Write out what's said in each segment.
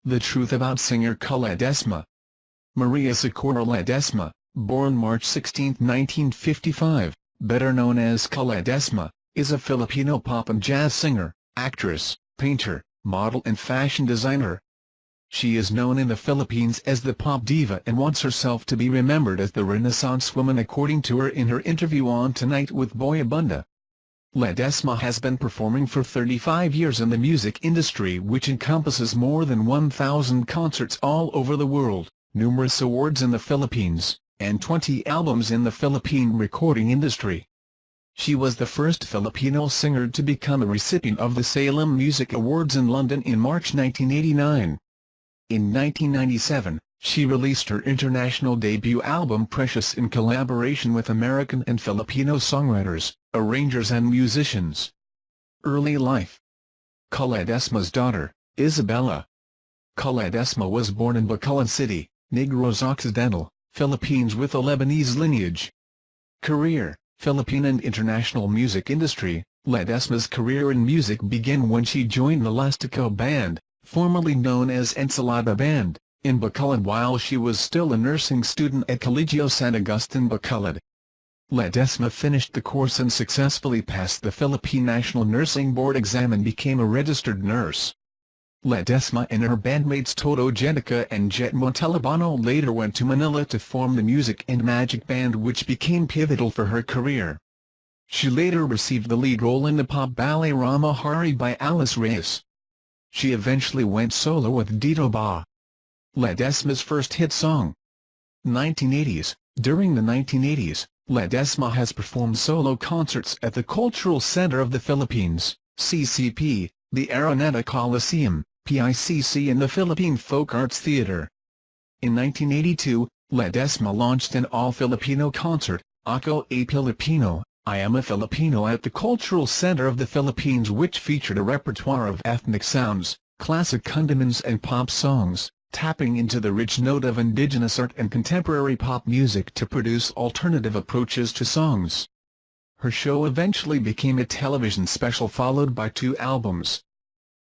The truth about singer Kuh Ledesma. Maria Socorro Ledesma, born March 16, 1955, better known as Kuh Ledesma, is a Filipino pop and jazz singer, actress, painter, model and fashion designer. She is known in the Philippines as the pop diva and wants herself to be remembered as the Renaissance woman, according to her in her interview on Tonight with Boy Abunda. Ledesma has been performing for 35 years in the music industry, which encompasses more than 1,000 concerts all over the world, numerous awards in the Philippines, and 20 albums in the Philippine recording industry. She was the first Filipino singer to become a recipient of the Salem Music Awards in London in March 1989. In 1997, she released her international debut album Precious in collaboration with American and Filipino songwriters, arrangers and musicians. Early life. Kuh Ledesma's daughter, Isabella. Kuh Ledesma was born in Bacolod City, Negros Occidental, Philippines with a Lebanese lineage. Career. Philippine and international music industry. Ledesma's career in music began when she joined the Elastico Band, formerly known as Ensalada Band, in Bacolod while she was still a nursing student at Colegio San Agustin Bacolod. Ledesma finished the course and successfully passed the Philippine National Nursing Board exam and became a registered nurse. Ledesma and her bandmates Toto Jenica and Jet Montalbano later went to Manila to form the Music and Magic Band, which became pivotal for her career. She later received the lead role in the pop ballet Rama Hari by Alice Reyes. She eventually went solo with Dito Ba. Ledesma's first hit song. 1980s. During the 1980s, Ledesma has performed solo concerts at the Cultural Center of the Philippines, CCP, the Araneta Coliseum, PICC and the Philippine Folk Arts Theater. In 1982, Ledesma launched an all-Filipino concert, Ako a Pilipino, I Am a Filipino at the Cultural Center of the Philippines, which featured a repertoire of ethnic sounds, classic condiments and pop songs, tapping into the rich note of indigenous art and contemporary pop music to produce alternative approaches to songs. Her show eventually became a television special followed by 2 albums.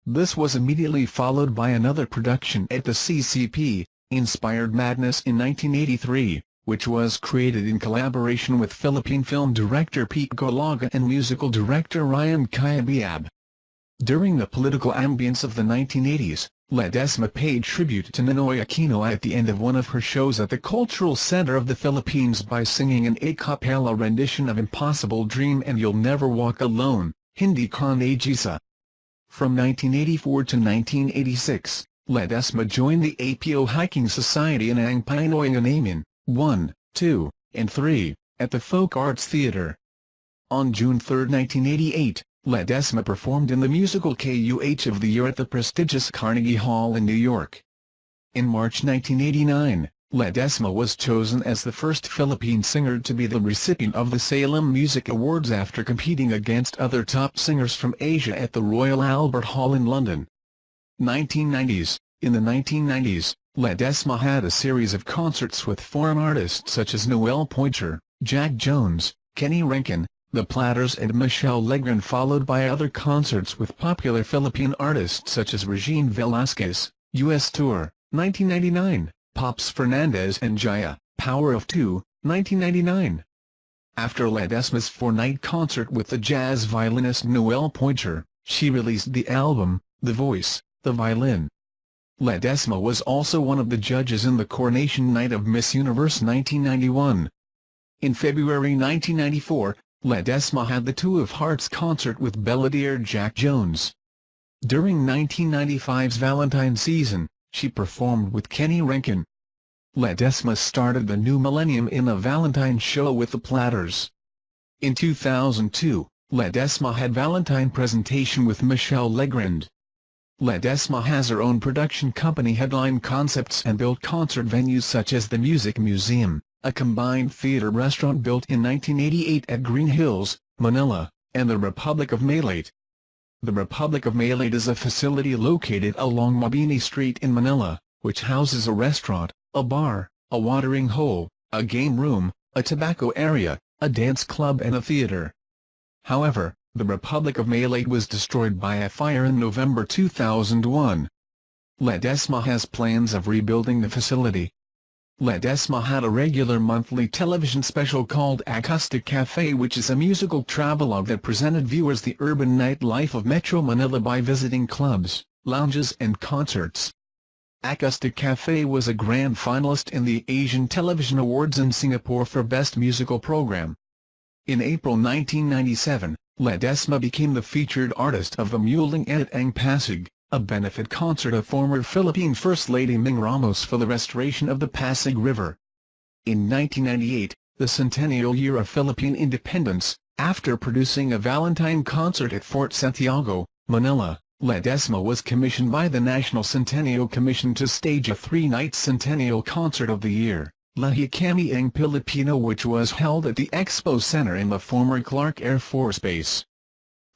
This was immediately followed by another production at the CCP, Inspired Madness in 1983, which was created in collaboration with Philippine film director Pete Golaga and musical director Ryan Cayabyab. During the political ambience of the 1980s, Ledesma paid tribute to Ninoy Aquino at the end of one of her shows at the Cultural Center of the Philippines by singing an a cappella rendition of Impossible Dream and You'll Never Walk Alone, Hindi Ka Nag-isa. From 1984 to 1986, Ledesma joined the APO Hiking Society in Ang Pinoy Namin, 1, 2, and 3, at the Folk Arts Theater. On June 3, 1988, Ledesma performed in the musical KUH of the Year at the prestigious Carnegie Hall in New York. In March 1989, Ledesma was chosen as the first Philippine singer to be the recipient of the Salem Music Awards after competing against other top singers from Asia at the Royal Albert Hall in London. 1990s. In the 1990s, Ledesma had a series of concerts with foreign artists such as Noel Pointer, Jack Jones, Kenny Rankin, The Platters and Michelle Legrand, followed by other concerts with popular Philippine artists such as Regine Velasquez, U.S. Tour, 1999, Pops Fernandez and Jaya, Power of Two, 1999. After Ledesma's 4-night concert with the jazz violinist Noel Pointer, she released the album, The Voice, The Violin. Ledesma was also one of the judges in the coronation night of Miss Universe 1991. In February 1994, Ledesma had the Two of Hearts concert with balladeer Jack Jones. During 1995's Valentine season, she performed with Kenny Rankin. Ledesma started the new millennium in a Valentine show with the Platters. In 2002, Ledesma had Valentine presentation with Michelle Legrand. Ledesma has her own production company Headline Concepts and built concert venues such as the Music Museum, a combined theater restaurant built in 1988 at Green Hills, Manila, and the Republic of Malate. The Republic of Malate is a facility located along Mabini Street in Manila, which houses a restaurant, a bar, a watering hole, a game room, a tobacco area, a dance club and a theater. However, the Republic of Malate was destroyed by a fire in November 2001. Ledesma has plans of rebuilding the facility. Ledesma had a regular monthly television special called Acoustic Cafe, which is a musical travelogue that presented viewers the urban nightlife of Metro Manila by visiting clubs, lounges and concerts. Acoustic Cafe was a grand finalist in the Asian Television Awards in Singapore for Best Musical Program. In April 1997, Ledesma became the featured artist of the Muling at Ang Pasig, a benefit concert of former Philippine First Lady Ming Ramos for the restoration of the Pasig River. In 1998, the centennial year of Philippine independence, after producing a Valentine concert at Fort Santiago, Manila, Ledesma was commissioned by the National Centennial Commission to stage a three-night centennial concert of the year, Lahi Kami Ang Filipino, which was held at the Expo Center in the former Clark Air Force Base.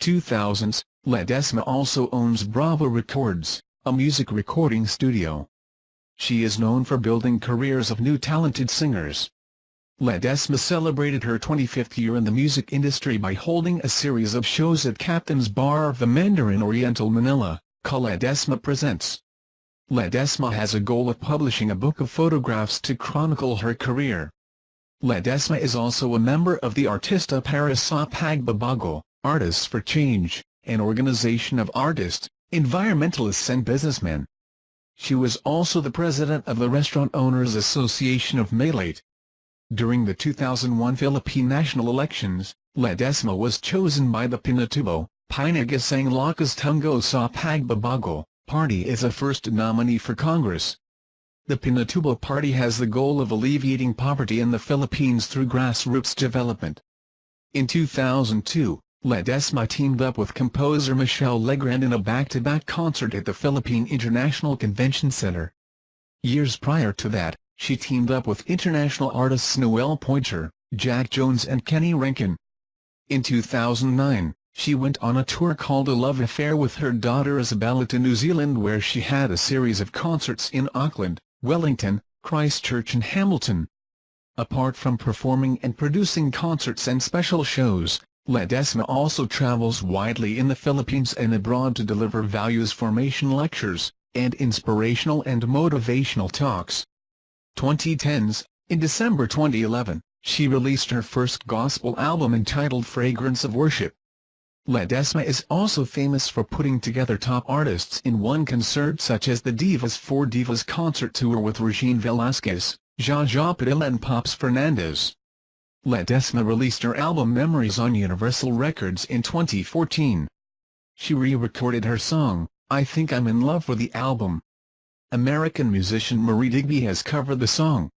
2000s, Ledesma also owns Bravo Records, a music recording studio. She is known for building careers of new talented singers. Ledesma celebrated her 25th year in the music industry by holding a series of shows at Captain's Bar of the Mandarin Oriental, Manila, Kuh Ledesma Presents. Ledesma has a goal of publishing a book of photographs to chronicle her career. Ledesma is also a member of the Artista para sa Pagbabago, Artists for Change, an organization of artists, environmentalists and businessmen. She was also the president of the Restaurant Owners Association of Malate. During the 2001 Philippine national elections, Ledesma was chosen by the Pinatubo, Pinagasang Lakas Tungo sa Pagbabago party as a first nominee for Congress. The Pinatubo party has the goal of alleviating poverty in the Philippines through grassroots development. In 2002, Ledesma teamed up with composer Michelle Legrand in a back-to-back concert at the Philippine International Convention Center. Years prior to that, she teamed up with international artists Noel Pointer, Jack Jones and Kenny Rankin. In 2009, she went on a tour called A Love Affair with her daughter Isabella to New Zealand, where she had a series of concerts in Auckland, Wellington, Christchurch and Hamilton. Apart from performing and producing concerts and special shows, Ledesma also travels widely in the Philippines and abroad to deliver values formation lectures, and inspirational and motivational talks. 2010s, in December 2011, she released her first gospel album entitled Fragrance of Worship. Ledesma is also famous for putting together top artists in one concert, such as the Divas for Divas concert tour with Regine Velasquez, Jaja Padilla and Pops Fernandez. Ledesma released her album Memories on Universal Records in 2014. She re-recorded her song, I Think I'm in Love, for the album. American musician Marie Digby has covered the song.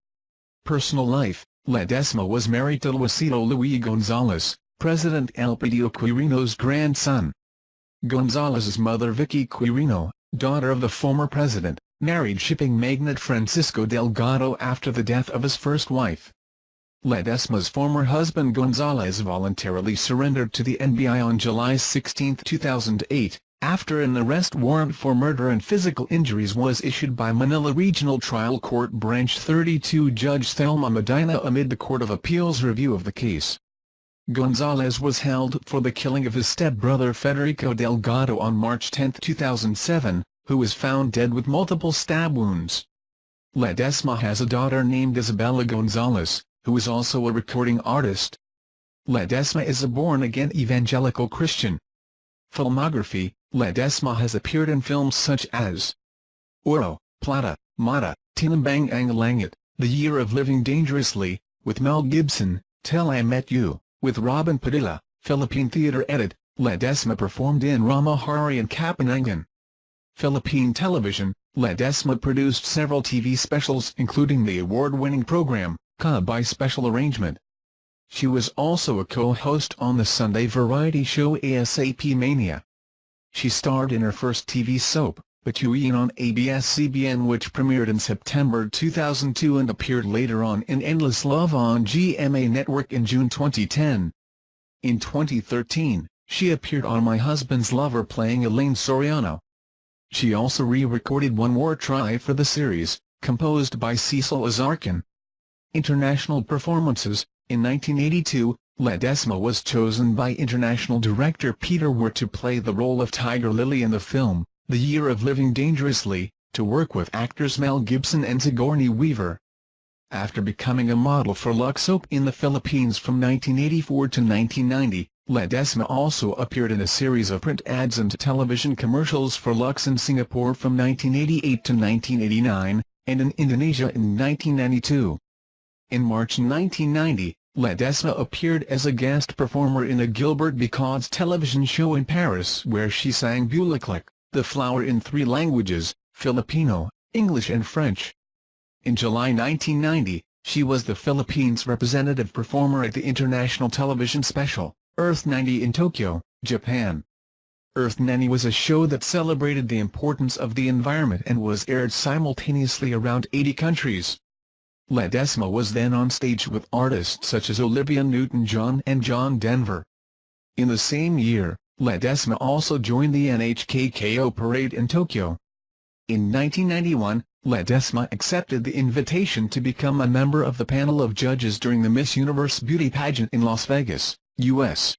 Personal life: Ledesma was married to Luisito Luis Gonzalez, President Elpidio Quirino's grandson. Gonzalez's mother Vicky Quirino, daughter of the former president, married shipping magnate Francisco Delgado after the death of his first wife. Ledesma's former husband Gonzalez voluntarily surrendered to the NBI on July 16, 2008, after an arrest warrant for murder and physical injuries was issued by Manila Regional Trial Court Branch 32 Judge Thelma Medina amid the Court of Appeals review of the case. Gonzalez was held for the killing of his stepbrother Federico Delgado on March 10, 2007, who was found dead with multiple stab wounds. Ledesma has a daughter named Isabella Gonzalez, who is also a recording artist. Ledesma is a born-again evangelical Christian. Filmography: Ledesma has appeared in films such as Oro, Plata, Mata, Tinambang Ang Langit, The Year of Living Dangerously, with Mel Gibson, Till I Met You, with Robin Padilla, Philippine Theater Edit. Ledesma performed in Rama Hari and Kapanangan. Philippine television: Ledesma produced several TV specials including the award-winning program, Kuh by Special Arrangement. She was also a co-host on the Sunday variety show ASAP Mania. She starred in her first TV soap, Batuin on ABS-CBN, which premiered in September 2002 and appeared later on in Endless Love on GMA Network in June 2010. In 2013, she appeared on My Husband's Lover playing Elaine Soriano. She also re-recorded One More Try for the series, composed by Cecil Azarkan. International performances: in 1982, Ledesma was chosen by international director Peter Weir to play the role of Tiger Lily in the film, The Year of Living Dangerously, to work with actors Mel Gibson and Sigourney Weaver. After becoming a model for Lux Soap in the Philippines from 1984 to 1990, Ledesma also appeared in a series of print ads and television commercials for Lux in Singapore from 1988 to 1989, and in Indonesia in 1992. In March 1990, Ledesma appeared as a guest performer in a Gilbert Bécaud's television show in Paris where she sang Bulaklak, the flower, in 3 languages, Filipino, English and French. In July 1990, she was the Philippines' representative performer at the international television special, Earth 90 in Tokyo, Japan. Earth 90 was a show that celebrated the importance of the environment and was aired simultaneously around 80 countries. Ledesma was then on stage with artists such as Olivia Newton-John and John Denver. In the same year, Ledesma also joined the NHK-KO parade in Tokyo. In 1991, Ledesma accepted the invitation to become a member of the panel of judges during the Miss Universe beauty pageant in Las Vegas, U.S.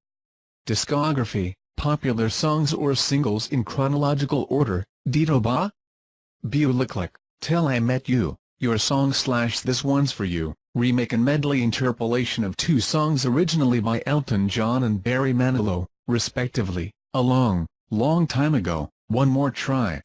Discography, popular songs or singles in chronological order: Dito Ba? Bulaklak, Till I Met You, Your Song / This One's For You, remake and medley interpolation of 2 songs originally by Elton John and Barry Manilow, respectively, A Long, Long Time Ago, One More Try.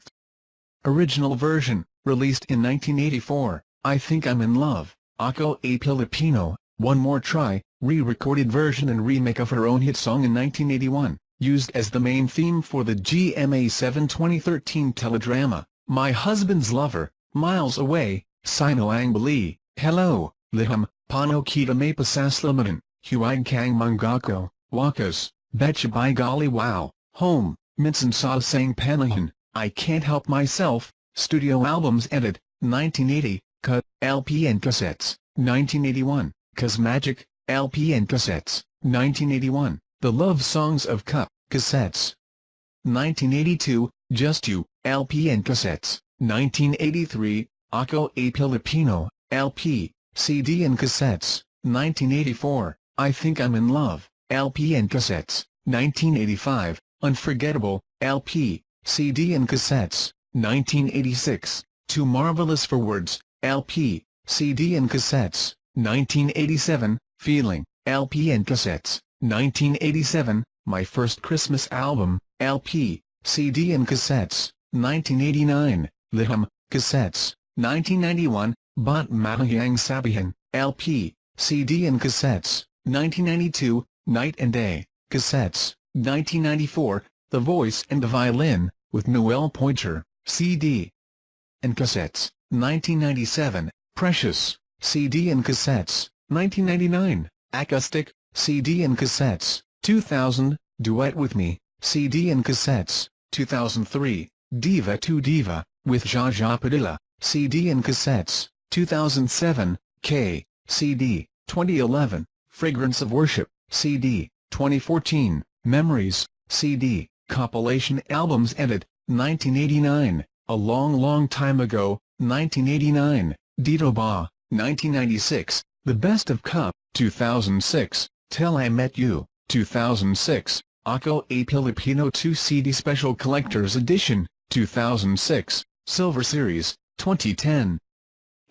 Original version, released in 1984, I Think I'm in Love, Ako a Filipino, One More Try, re-recorded version and remake of her own hit song in 1981, used as the main theme for the GMA7 2013 teledrama, My Husband's Lover, Miles Away, Sino Ang Bali, Hello, Liham, Pano Kita May Pasaslamanan, Huwag Kang Manggako, Wakas, Betcha By Golly Wow, Home, Minsan Sa Sang Panahan, I Can't Help Myself, Studio Albums Edit, 1980, Cut, LP and Cassettes, 1981, Cause Magic, LP and Cassettes, 1981, The Love Songs of Cup, Cassettes. 1982, Just You, LP and Cassettes, 1983, Ako a Filipino, LP, CD and Cassettes, 1984, I Think I'm in Love, LP and Cassettes, 1985, Unforgettable, LP, CD and Cassettes, 1986, Too Marvelous for Words, LP, CD and Cassettes, 1987, Feeling, LP and Cassettes, 1987, My First Christmas Album, LP, CD and Cassettes, 1989, Liham, Cassettes, 1991, Bat Mahayang Sabihan, LP, CD and Cassettes, 1992, Night and Day, Cassettes, 1994, The Voice and the Violin, with Noel Pointer, CD and Cassettes, 1997, Precious, CD and Cassettes, 1999, Acoustic, CD and Cassettes, 2000, Duet With Me, CD and Cassettes, 2003, Diva to Diva, with Jaja Padilla, CD and Cassettes, 2007, K, CD, 2011, Fragrance of Worship, CD, 2014, Memories, CD, Compilation Albums Edit, 1989, A Long Long Time Ago, 1989, Dito Ba, 1996, The Best of Cup, 2006, Till I Met You, 2006, Ako a Filipino 2 CD Special Collector's Edition, 2006, Silver Series, 2010.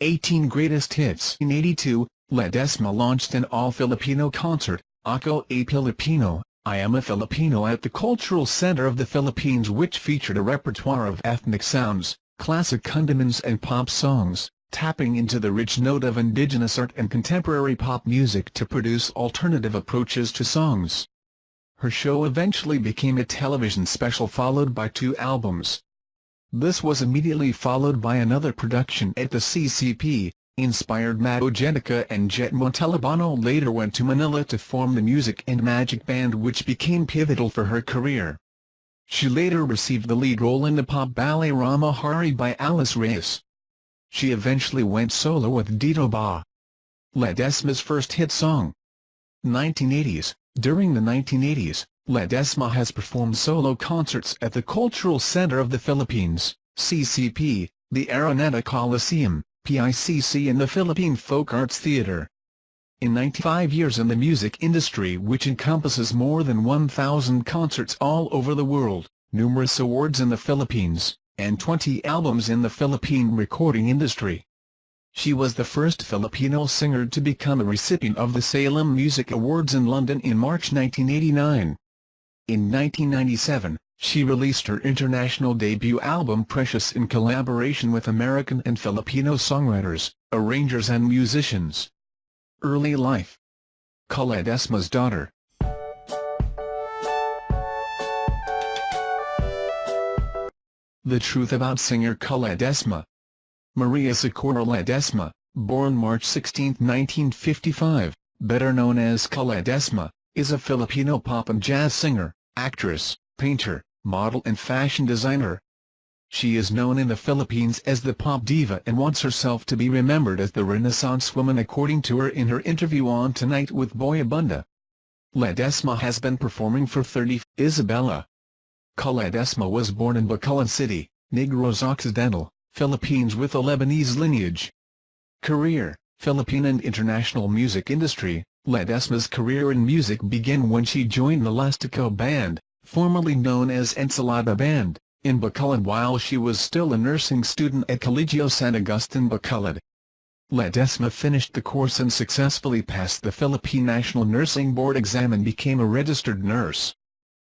18 Greatest Hits. In 1982, Ledesma launched an all-Filipino concert, Ako a Filipino, I Am a Filipino, at the Cultural Center of the Philippines, which featured a repertoire of ethnic sounds, classic condiments and pop songs, tapping into the rich note of indigenous art and contemporary pop music to produce alternative approaches to songs. Her show eventually became a television special followed by 2 albums. This was immediately followed by another production at the CCP, inspired Madogenica, and Jet Montalbano later went to Manila to form the Music and Magic Band, which became pivotal for her career. She later received the lead role in the pop ballet Rama Hari by Alice Reyes. She eventually went solo with Dito Ba. Ledesma's first hit song. 1980s. During the 1980s, Ledesma has performed solo concerts at the Cultural Center of the Philippines, CCP, the Araneta Coliseum, PICC, and the Philippine Folk Arts Theatre. In 95 years in the music industry, which encompasses more than 1,000 concerts all over the world, numerous awards in the Philippines, and 20 albums in the Philippine recording industry. She was the first Filipino singer to become a recipient of the Salem Music Awards in London in March 1989. In 1997, she released her international debut album Precious in collaboration with American and Filipino songwriters, arrangers and musicians. Early life. Kuh Ledesma's daughter. The truth about singer Kuh Ledesma. Maria Socorro Ledesma, born March 16, 1955, better known as Kuh Ledesma, is a Filipino pop and jazz singer, actress, painter, model and fashion designer. She is known in the Philippines as the pop diva and wants herself to be remembered as the Renaissance woman, according to her in her interview on Tonight with Boy Abunda. Ledesma has been performing for 30 years. Isabella. Kuh Ledesma was born in Bacolod City, Negros Occidental, Philippines with a Lebanese lineage. Career: Philippine and international music industry. Ledesma's career in music began when she joined the Elastico Band, formerly known as Ensalada Band, in Bacolod while she was still a nursing student at Colegio San Agustin Bacolod. Ledesma finished the course and successfully passed the Philippine National Nursing Board exam and became a registered nurse.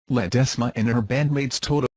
Ledesma and her bandmates totaled